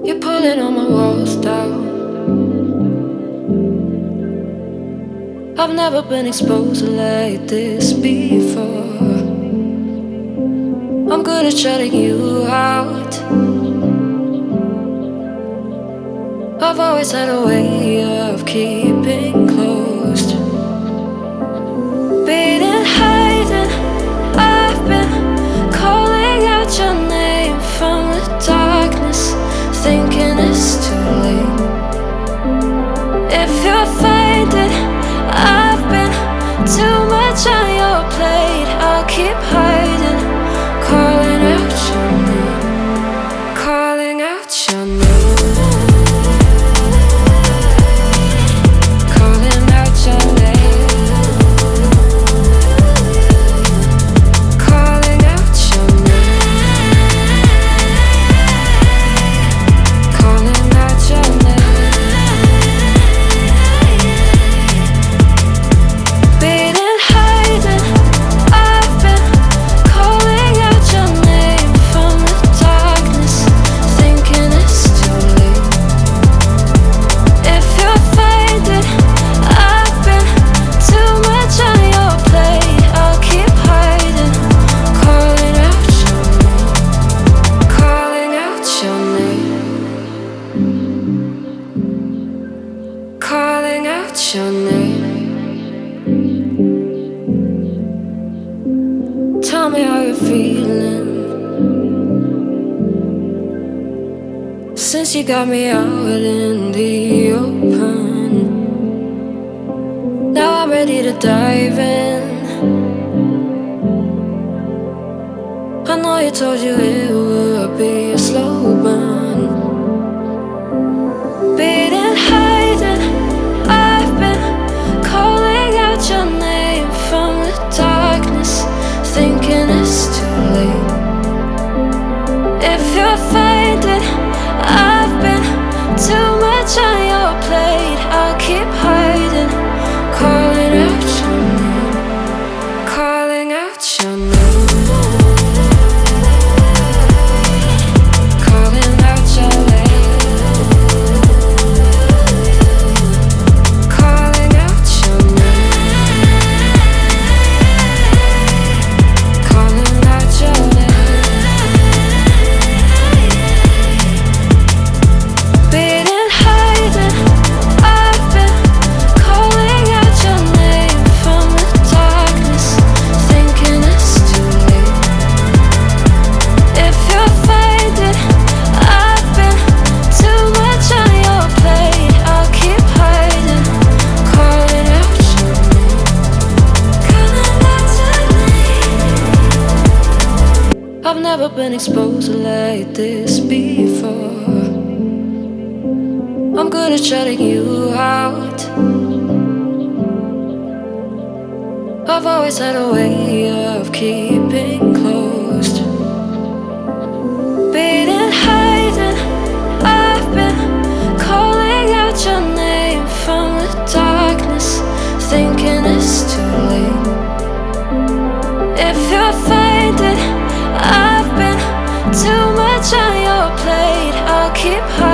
You're pulling all my walls down. I've never been exposed like this before. I'm good at shutting you out. I've always had a way of keeping closed. Beating, hiding, I've been calling out your name from the darkness, thinking it's too late. If you're finding I've been too much on your plate, I'll keep hiding, calling out your name, calling out your name, calling out your name, calling out your name, calling out your name. Calling out your name. Tell me how you're feeling since you got me out in the open. Now I'm ready to dive in. I know you told you it would be a slow burn. Beating, hiding, I've been calling out your name from the darkness, thinking it's too late. If you're finding I've been too much on your plate, I'll keep hiding, calling out your name, calling out your name. I've never been exposed like this before. I'm good at shutting you out. I've always had a way of keeping closed. Beating, hiding, I've been calling out your name from the darkness, thinking it's too late. If you're finding I've been too much on your plate, I'll keep hiding.